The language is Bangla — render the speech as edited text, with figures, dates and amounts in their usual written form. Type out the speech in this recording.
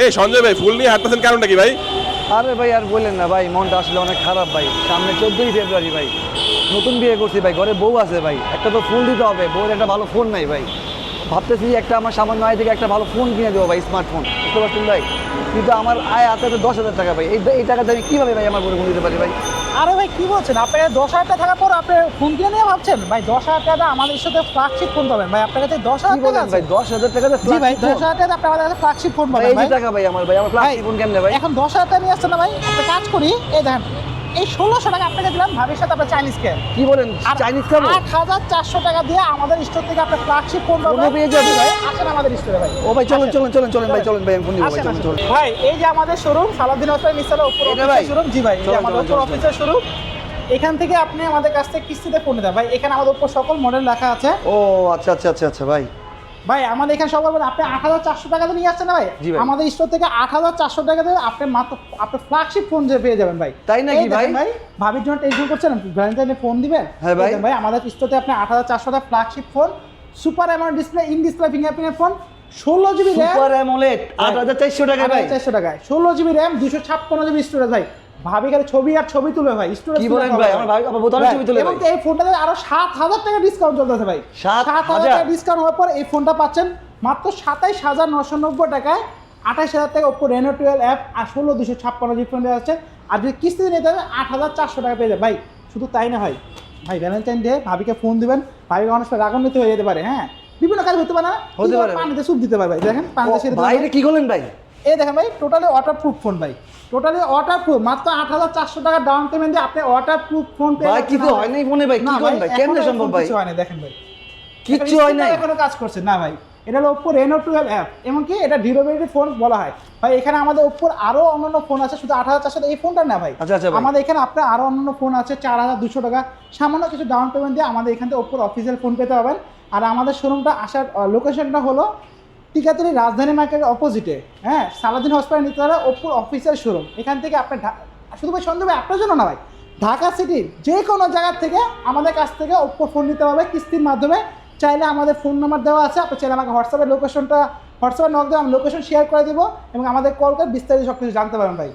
এই সঞ্জয় ভাই, ফুল নিয়ে হাঁটতেছেন কারণটা কি ভাই? আরে ভাই আর বললেন না ভাই, মনটা আসলে অনেক খারাপ ভাই। সামনে 14ই ফেব্রুয়ারি ভাই, নতুন বিয়ে করছি ভাই, ঘরে বউ আছে ভাই, একটা তো ফুল দিতে হবে, বউর একটা ভালো ফোন নাই ভাই। ভাবতেছি একটা আমার সামান্য আয় থেকে একটা ভালো ফোন কিনে দেবো ভাই, স্মার্টফোন, বুঝতে পারছেন ভাই। কিন্তু আমার আয় হাতে 10,000 টাকা ভাই, এই টাকাতে আমি কীভাবে ভাই আমার বউরে ফোন দিতে পারি ভাই? আরে ভাই কি বলছেন, আপনি 10,000 টাকা থাকার পর আপনি ফোন কিনে নিয়ে ভাবছেন? ভাই 10,000 টাকা আমাদের সাথে ফ্ল্যাগশিপ ফোন পাবেন ভাই। আপনার কাছে 10,000 কি টাকা বলেন আছে ভাই? 10,000 টাকাতে জি ভাই, ফ্ল্যাগশিপ ফোন? 10,000 টাকা আপনি আমাদের কাছে ফ্ল্যাগশিপ ফোন ভাই পাবেন এই যে ভাই। টাকা ভাই আমার ফ্ল্যাগশিপ ফোন কেমনে ভাই? এখন 10,000 টাকা নিয়ে আসছেন না ভাই, একটা কাজ করি, এই দেখেন এই 1,600 টাকা আপনাকে দিলাম, ভাবির সাথে আপনার চাইনিজ কে কি বলেন, চাইনিজ খাবো? 8,400 টাকা দিয়ে আমাদের স্টোর থেকে আপনি ফ্ল্যাগশিপ ফোন পাবেন। ফোনও পেয়ে যাবে ভাই আসেন আমাদের স্টোরে ভাই। ও ভাই চলেন আসেন। চলেন চলেন চলেন ভাই, চলেন ভাই, আমি ফোন দিব ভাই, আসেন, চলেন আসেন। চলেন। ভাই এই যে আমাদের শোরুম সালাউদ্দিন হোসেন নিসারের উপর এটা ভাই? অফিসের শোরুম। জি ভাই, এই যে চলেন, আমাদের চলেন, উপর চলেন। অফিসের শোরুম। এখান থেকে আপনি আমাদের কাছ থেকে কিস্তিতে ফোন নিতে ভাই। এখানে আমাদের উপর সকল মডেল রাখা আছে। ও আচ্ছা আচ্ছা আচ্ছা আচ্ছা ভাই। ভাই আমাদের এখানে সব বলবেন আপনি 8,400 টাকা দিয়ে নিয়ে আসছেন না ভাই? জি ভাই। আমাদের স্টোর থেকে 8,400 টাকা দিয়ে আপনি মাত্র আপনি ফ্ল্যাগশিপ ফোন যে পেয়ে যাবেন ভাই। তাই নাকি এই দেখেন ভাই? ভাই, ভাবির জন্য টেনশন করছেন, ভ্যালেন্টাইনে ফোন দিবেন? হ্যাঁ ভাই। এই দেখেন ভাই, আমাদের স্টোরে আপনি 8,400 টাকা flagship phone, super AMOLED display, in display ফিঙ্গারপ্রিন্টের phone, 16 GB RAM, super AMOLED 8,400 টাকা ভাই? 8,400 টাকায় 16 জিবি র্যাম, 256 জিবি স্টোরেজ ভাই। ভাবি খালি ছবি আর ছবি তুলে ভাই, স্টোরেজ কি বলেন ভাই? আমার ভাই আপা বোতামে ছবি তুলে এবং ভাই। এই ফোনটাতে আরো 7,000 টাকা ডিসকাউন্ট চলতেছে ভাই। 7,000 টাকা ডিসকাউন্ট হওয়ার পর এই ফোনটা পাচ্ছেন মাত্র 27,990 টাকায়। 28,000 টাকা ওপো রেনো 12 অ্যাপ আর 16,256 জিবি ফোন দেওয়া হচ্ছে। আর যদি কিস্তিতে নিতে হবে 8,400 টাকা পেয়ে যাবে ভাই। শুধু তাই না ভাই, ভাই ভ্যালেন্টাইন ডে ভাবিকে ফোন দিবেন, ভাবিকে অনেক সময় রাগান্বিত হয়ে যেতে পারে, হ্যাঁ বিভিন্ন কাজ হতে পারে না, হতে পারে। পানিতে স্যুপ দিতে পারে ভাই। দেখেন পানিতে সেটা ভাই এটা কি করলেন ভাই? এই দেখেন ভাই, টোটালি ওয়াটারপ্রুফ ফোন ভাই, টোটালি ওয়াটারপ্রুফ। মাত্র 8,400 টাকা ডাউন পেমেন্ট দিয়ে আপনি ওয়াটারপ্রুফ ফোন পেয়ে ভাই কিছু হয় নাই ফোনে ভাই? কি করেন ভাই? কেমনে সম্ভব ভাই? কিছু হয় না, দেখেন ভাই কিচ্ছু হয় নাই? এখনো কাজ করছে না ভাই। এটা হলো ওপো রেনো 12 অ্যাপ, এমনকি এটা ডিউরেবিলিটি ফোন বলা হয় ভাই। এখানে আমাদের ওপোর আরো অন্যান্য ফোন আছে, শুধু 8,400 এই ফোনটা না ভাই। আচ্ছা আচ্ছা ভাই। আমাদের এখানে আপনার আরো অন্যান্য ফোন আছে 4,200 টাকা, সামান্য কিছু ডাউন পেমেন্ট দিয়ে আমাদের এখান থেকে ওপোর অফিসিয়াল ফোন পেতে পারবেন। আর আমাদের শোরুমটা আসার লোকেশনটা হলো টিকাতলি রাজধানী মার্কেটের অপোজিটে, হ্যাঁ সালাউদ্দিন হসপিটাল নিতে হলে ওপোর অফিসিয়াল শোরুম। এখান থেকে আপনি শুধু ভাই সন্দেহ ভাই আপনার জন্য না ভাই, ঢাকা সিটির যে কোনো জায়গার থেকে আমাদের কাছ থেকে ওপো ফোন নিতে হবে কিস্তির মাধ্যমে। চাইলে আমাদের ফোন নাম্বার দেওয়া আছে, আপনি চাইলে আমাকে হোয়াটসঅ্যাপে লোকেশনটা হোয়াটসঅ্যাপে নক দিয়ে আমি লোকেশন শেয়ার করে দেবো এবং আমাদের কল করে বিস্তারিত সব কিছু জানতে পারেন ভাই।